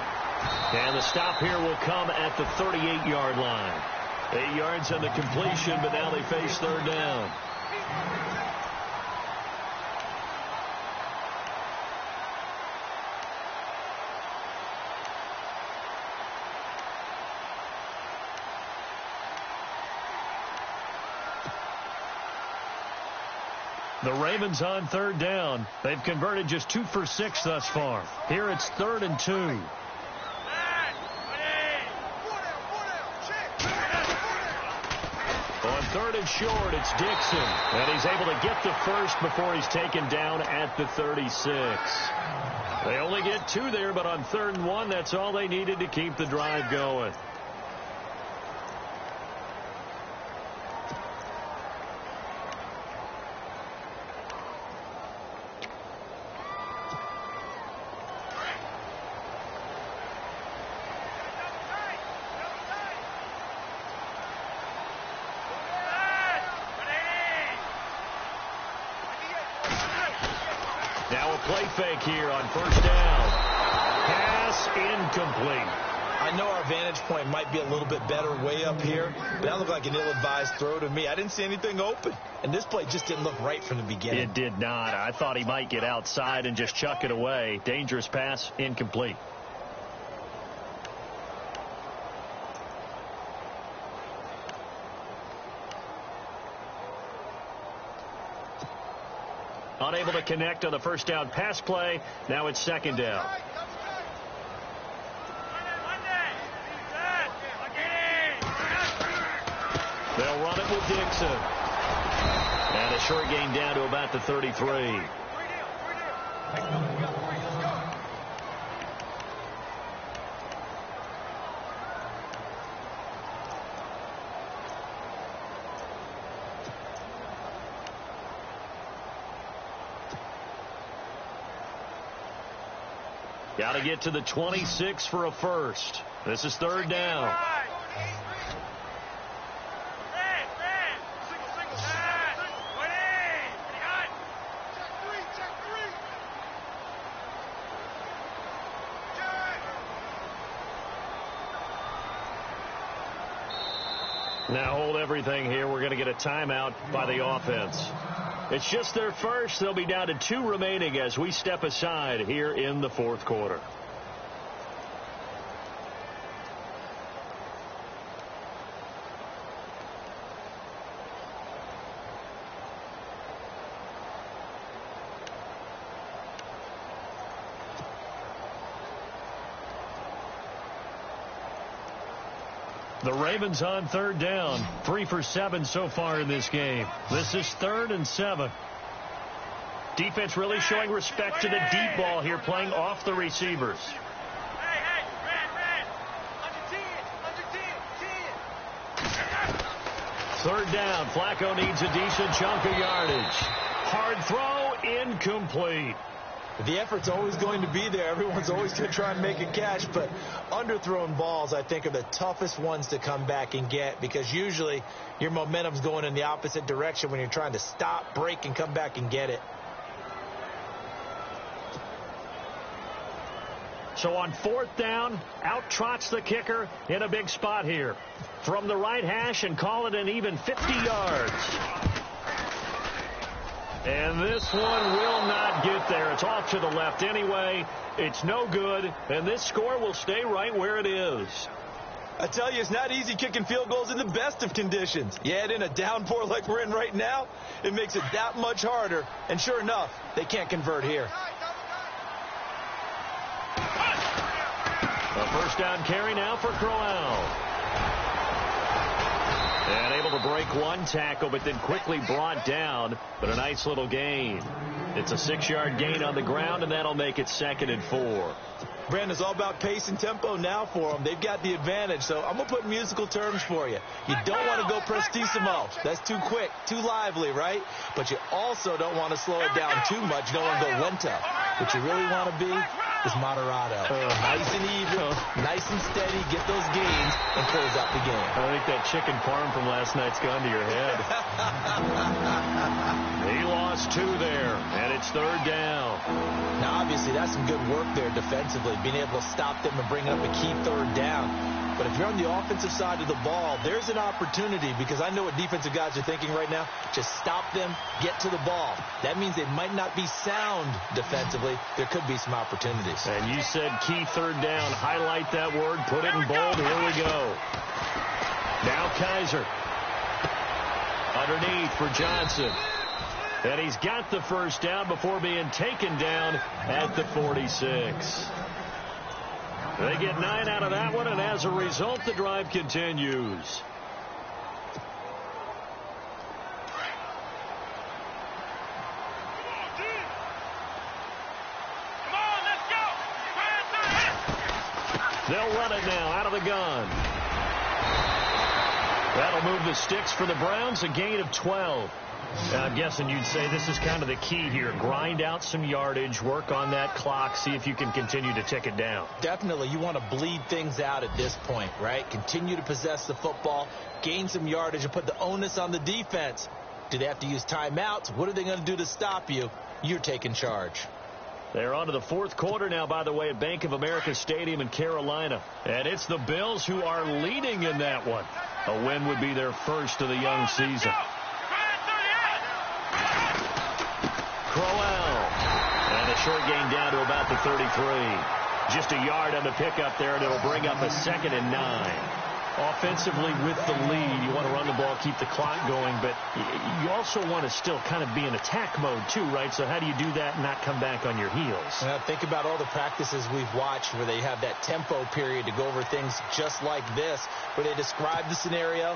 B: And the stop here will come at the 38-yard line. 8 yards on the completion, but now they face third down. The Ravens on third down. They've converted just 2 for 6 thus far. Here it's 3rd and 2. On 3rd and short, it's Dixon. And he's able to get the first before he's taken down at the 36. They only get 2 there, but on 3rd and 1, that's all they needed to keep the drive going. Now a play fake here on first down. Pass incomplete.
C: I know our vantage point might be a little bit better way up here, but that looked like an ill-advised throw to me. I didn't see anything open, and this play just didn't look right from the beginning.
B: It did not. I thought he might get outside and just chuck it away. Dangerous pass, incomplete. Unable to connect on the first down pass play. Now it's second down. They'll run it with Dixon. And a short gain down to about the 33. Got to get to the 26 for a first. This is third down. Now hold everything here. We're going to get a timeout by the offense. It's just their first. They'll be down to 2 remaining as we step aside here in the fourth quarter. The Ravens on third down. 3 for 7 so far in this game. This is 3rd and 7. Defense really showing respect to the deep ball here, playing off the receivers. Third down. Flacco needs a decent chunk of yardage. Hard throw, incomplete.
C: The effort's always going to be there. Everyone's always going to try and make a catch, but underthrown balls, I think, are the toughest ones to come back and get because usually your momentum's going in the opposite direction when you're trying to stop, break, and come back and get it.
B: So on 4th down, out trots the kicker in a big spot here. From the right hash and call it an even 50 yards. And this one will not get there. It's off to the left anyway. It's no good, and this score will stay right where it is.
C: I tell you, it's not easy kicking field goals in the best of conditions. You add in a downpour like we're in right now, it makes it that much harder. And sure enough, they can't convert here.
B: A first down carry now for Crowell. And able to break one tackle, but then quickly brought down. But a nice little gain. It's a 6-yard gain on the ground, and that'll make it 2nd and 4.
C: Brandon, it's all about pace and tempo now for them. They've got the advantage, so I'm going to put musical terms for you. You don't want to go prestissimo. That's too quick, too lively, right? But you also don't want to slow it down too much. You don't want to go lento. What you really want to be is moderato. Nice and even, nice and steady, get those gains, and close out the game.
B: I think that chicken parm from last night's gone to your head. He lost 2 there, and it's 3rd down.
C: Now, obviously, that's some good work there defensively, being able to stop them and bring up a key 3rd down. But if you're on the offensive side of the ball, there's an opportunity because I know what defensive guys are thinking right now. Just stop them, get to the ball. That means they might not be sound defensively. There could be some opportunities.
B: And you said key 3rd down. Highlight that word. Put it in bold. Here we go. Now Kaiser. Underneath for Johnson. And he's got the first down before being taken down at the 46. They get 9 out of that one, and as a result, the drive continues. They'll run it now out of the gun. That'll move the sticks for the Browns, a gain of 12. I'm guessing you'd say this is kind of the key here. Grind out some yardage, work on that clock, see if you can continue to tick it down.
C: Definitely. You want to bleed things out at this point, right? Continue to possess the football, gain some yardage, and put the onus on the defense. Do they have to use timeouts? What are they going to do to stop you? You're taking charge.
B: They're on to the 4th quarter now, by the way, at Bank of America Stadium in Carolina. And it's the Bills who are leading in that one. A win would be their first of the young season. Crowell. And a short gain down to about the 33. Just a yard on the pickup there, and it'll bring up a 2nd and 9. Offensively with the lead, you want to run the ball, keep the clock going, but you also want to still kind of be in attack mode too, right? So how do you do that and not come back on your heels?
C: Now, think about all the practices we've watched where they have that tempo period to go over things just like this, where they describe the scenario,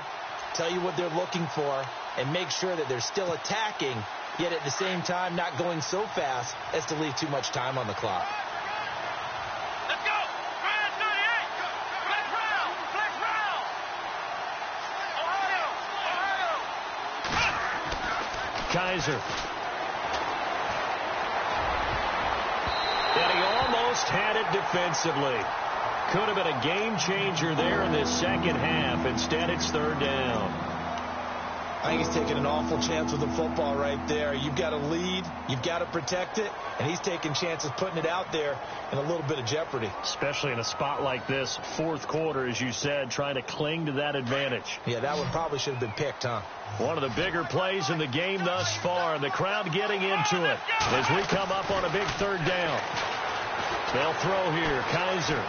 C: tell you what they're looking for, and make sure that they're still attacking, yet at the same time not going so fast as to leave too much time on the clock.
E: Let's go! Flash 38! Flash round! Flash round! Ohio!
B: Kaiser. And he almost just had it defensively. Could have been a game changer there in this second half. Instead, it's third down.
C: I think he's taking an awful chance with the football right there. You've got to lead. You've got to protect it. And he's taking chances putting it out there in a little bit of jeopardy.
D: Especially in a spot like this, fourth quarter, as you said, trying to cling to that advantage.
C: Yeah, that one probably should have been picked, huh?
B: One of the bigger plays in the game thus far, and the crowd getting into it as we come up on a big third down. They'll throw here. Kaiser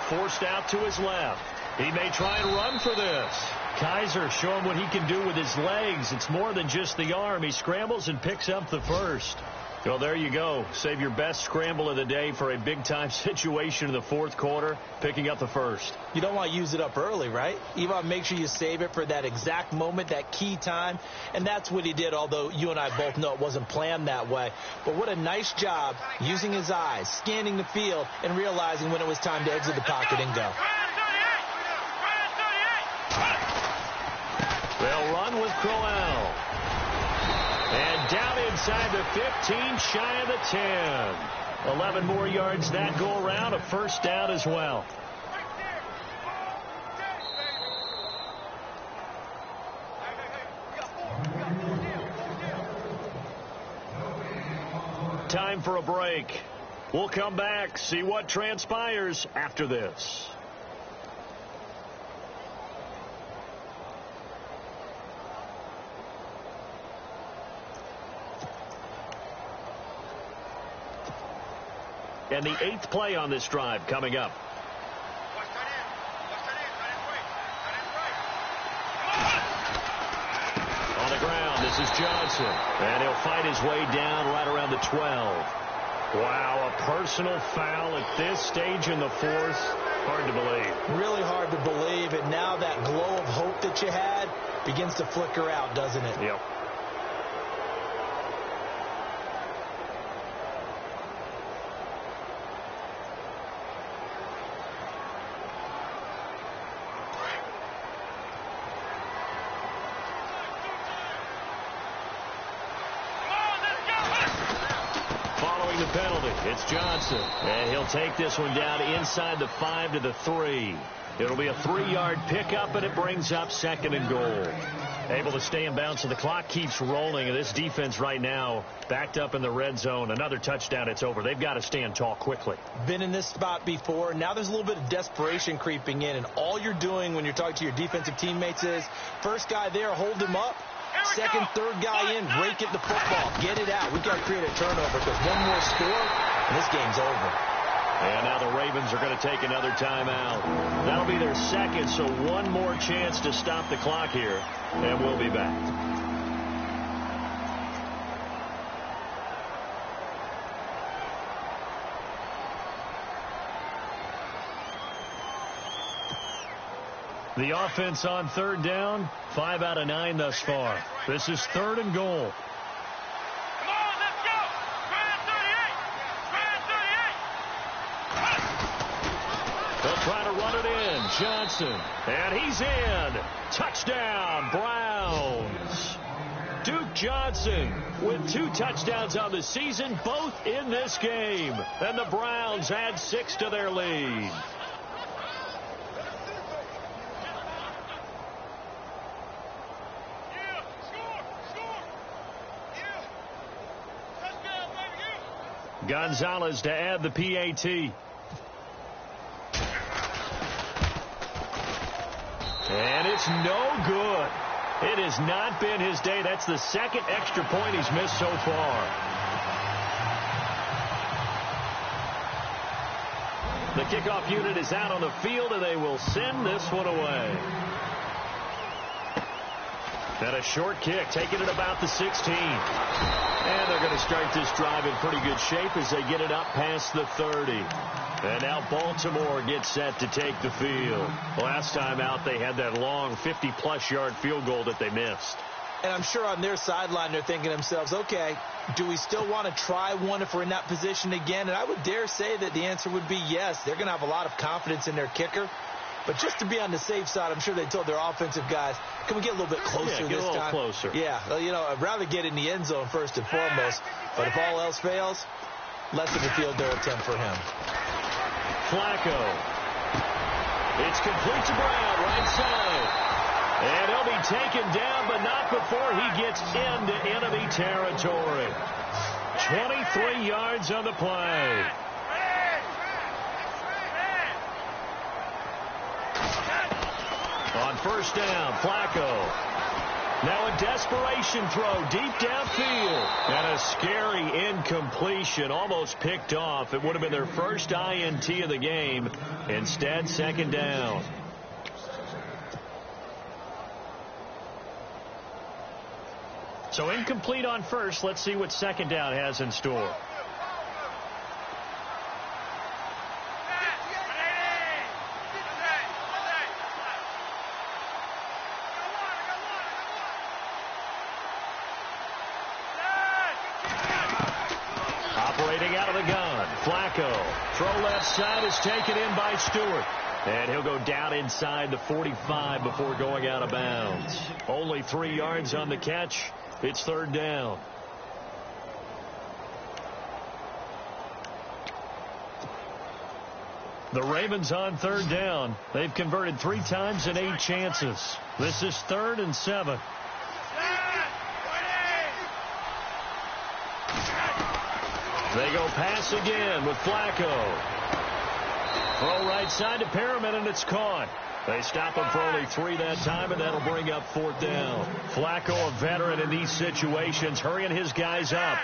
B: forced out to his left. He may try and run for this. Kaiser showing what he can do with his legs. It's more than just the arm. He scrambles and picks up the first. Well, there you go. Save your best scramble of the day for a big-time situation in the fourth quarter, picking up the first.
C: You don't want to use it up early, right? You want to make sure you save it for that exact moment, that key time. And that's what he did, although you and I both know it wasn't planned that way. But what a nice job using his eyes, scanning the field, and realizing when it was time to exit the pocket and go.
B: They'll run with Crowell. And down inside the 15, shy of the 10. 11 more yards that go around, a first down as well. Time for a break. We'll come back, see what transpires after this. And the 8th play on this drive coming up. On the ground, this is Johnson. And he'll fight his way down right around the 12. Wow, a personal foul at this stage in the fourth. Hard to believe.
C: Really hard to believe. And now that glow of hope that you had begins to flicker out, doesn't it?
B: Yep. It's Johnson, and he'll take this one down inside the 5 to the 3. It'll be a 3-yard pickup, and it brings up 2nd and goal. Able to stay in bounds, so the clock keeps rolling, and this defense right now backed up in the red zone. Another touchdown, it's over. They've got to stand tall quickly.
C: Been in this spot before. Now there's a little bit of desperation creeping in, and all you're doing when you're talking to your defensive teammates is, first guy there, hold him up. Second, third guy in, rake it the football. Get it out. We've got to create a turnover because one more score, and this game's over.
B: And now the Ravens are going to take another timeout. That'll be their second, so one more chance to stop the clock here, and we'll be back. The offense on third down, 5 out of 9 thus far. This is 3rd and goal.
E: Come on, let's go! Try at 38!
B: They'll try to run it in. Johnson, and he's in. Touchdown, Browns. Duke Johnson with 2 touchdowns on the season, both in this game. And the Browns add 6 to their lead. Gonzalez to add the PAT. And it's no good. It has not been his day. That's the 2nd extra point he's missed so far. The kickoff unit is out on the field, and they will send this one away. And a short kick, taking it about the 16. And they're going to start this drive in pretty good shape as they get it up past the 30. And now Baltimore gets set to take the field. Last time out, they had that long 50-plus yard field goal that they missed.
C: And I'm sure on their sideline, they're thinking to themselves, okay, do we still want to try one if we're in that position again? And I would dare say that the answer would be yes. They're going to have a lot of confidence in their kicker. But just to be on the safe side, I'm sure they told their offensive guys, can we get a little bit closer this time?
B: Yeah, get a little closer.
C: Yeah, well, you know, I'd rather get in the end zone first and foremost. But if all else fails, less of a field goal attempt for him.
B: Flacco. It's complete to Brown, right side. And he'll be taken down, but not before he gets into enemy territory. 23 yards on the play. On first down, Flacco. Now a desperation throw deep downfield. And a scary incompletion, almost picked off. It would have been their first INT of the game. Instead, second down.
D: So incomplete on first. Let's see what second down has in store.
B: Operating out of the gun, Flacco. Throw left side is taken in by Stewart. And he'll go down inside the 45 before going out of bounds. Only 3 yards on the catch. It's third down. The Ravens on third down. They've converted 3 times in 8 chances. This is 3rd and 7. They go pass again with Flacco. Throw right side to Perriman, and it's caught. They stop him for only 3 that time, and that'll bring up 4th down. Flacco, a veteran in these situations, hurrying his guys up.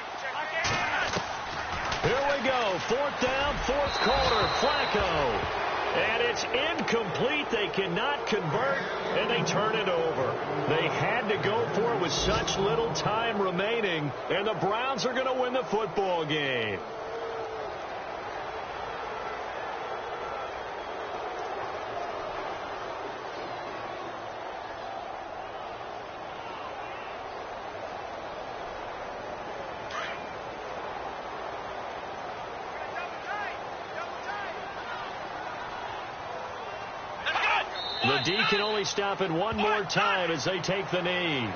B: Here we go. 4th down, 4th quarter. Flacco. And it's incomplete. They cannot convert, and they turn it over. They had to go for it with such little time remaining, and the Browns are going to win the football game. The D can only stop it one more time as they take the knee.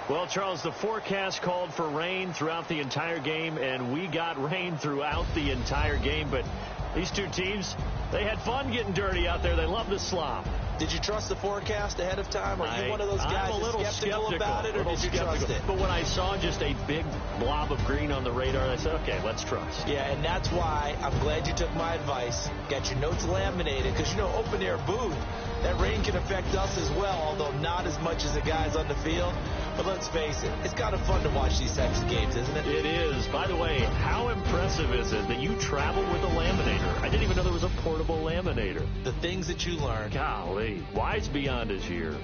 B: Well, Charles, the forecast called for rain throughout the entire game, and we got rain throughout the entire game, but these two teams, they had fun getting dirty out there. They love the slop.
C: Did you trust the forecast ahead of time? Are you one of those guys
B: I'm a little
C: skeptical about it, or did you trust it?
B: But when I saw just a big blob of green on the radar, I said, okay, let's trust.
C: Yeah, and that's why I'm glad you took my advice. Got your notes laminated, because, you know, open-air booth, that rain can affect us as well, although not as much as the guys on the field. But let's face it, it's kind of fun to watch these types of games, isn't it?
B: It is. By the way, how impressive is it that you travel with a laminator? I didn't even know there was a portable laminator.
C: The things that you learn.
B: Golly, wise beyond his years.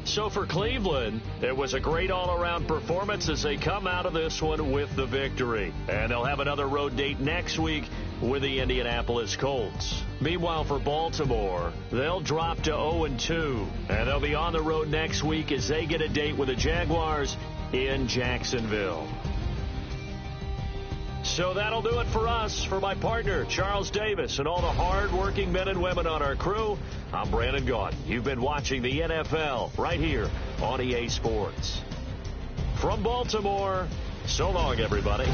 B: So for Cleveland, it was a great all-around performance as they come out of this one with the victory. And they'll have another road date next week with the Indianapolis Colts. Meanwhile, for Baltimore, they'll drop to 0-2, and they'll be on the road next week as they get a date with the Jaguars in Jacksonville. So that'll do it for us. For my partner, Charles Davis, and all the hard-working men and women on our crew, I'm Brandon Gaudin. You've been watching the NFL right here on EA Sports. From Baltimore, so long, everybody.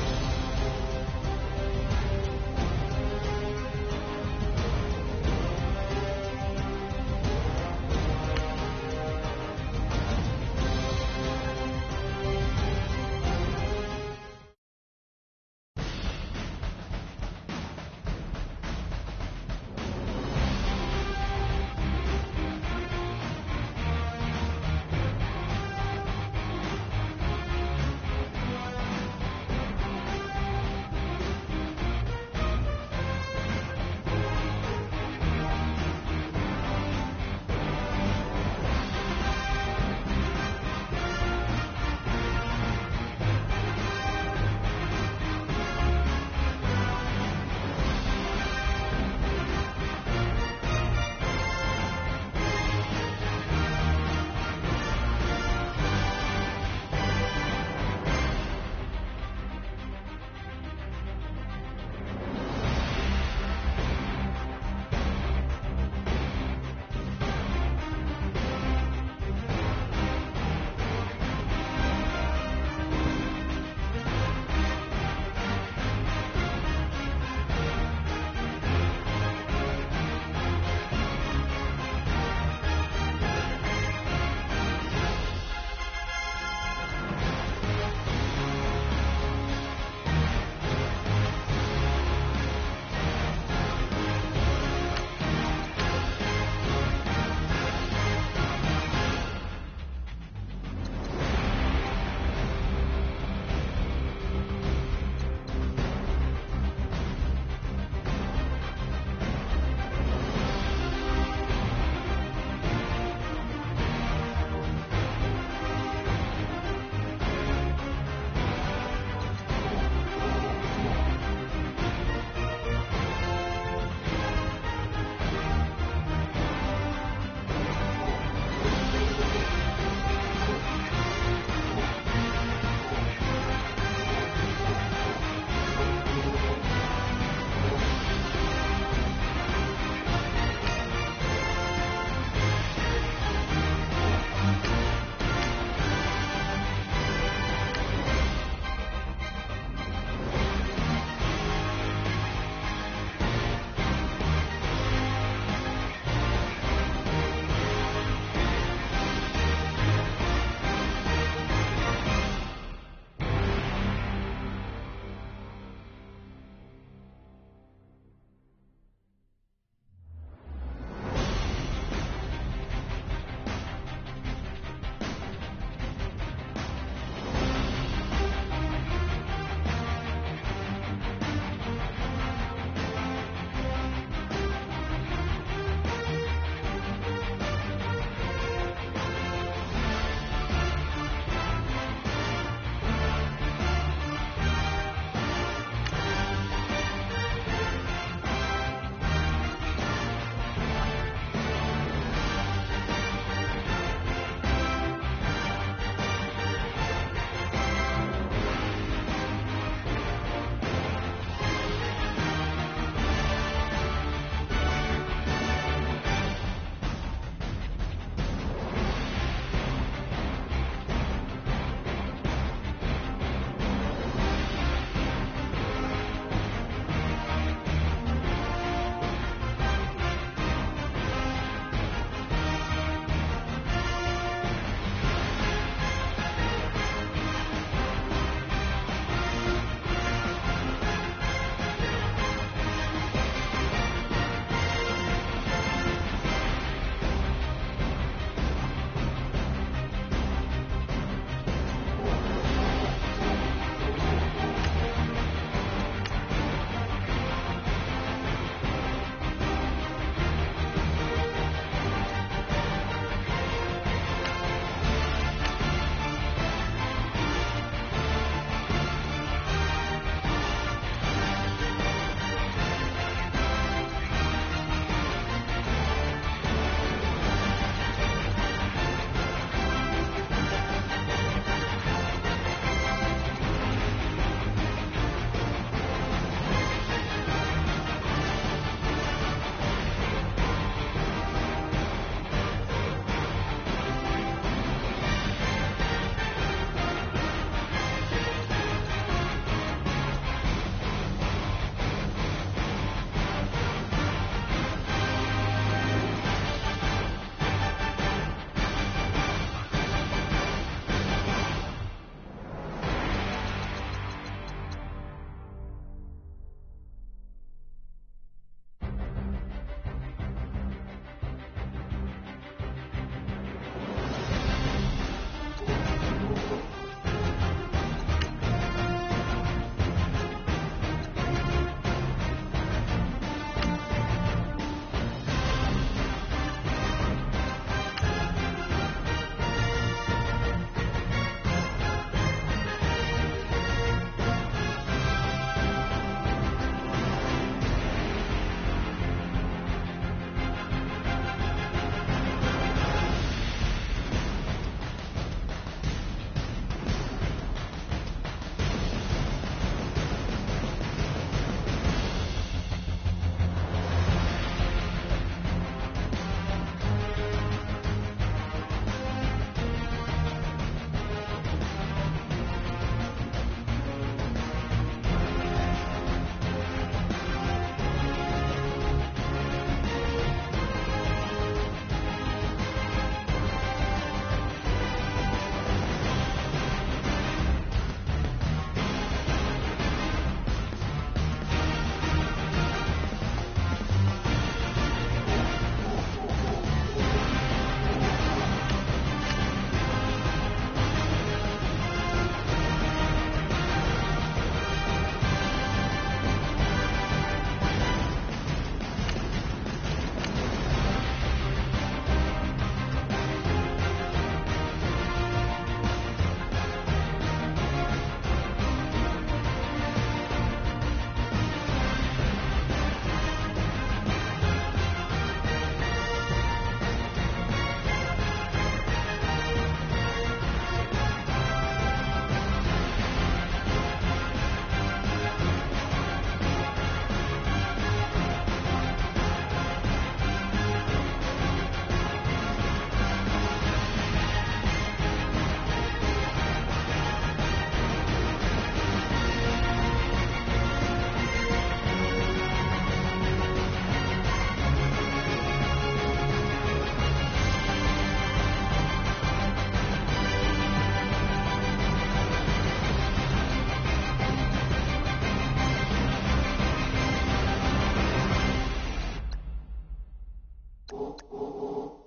F: you.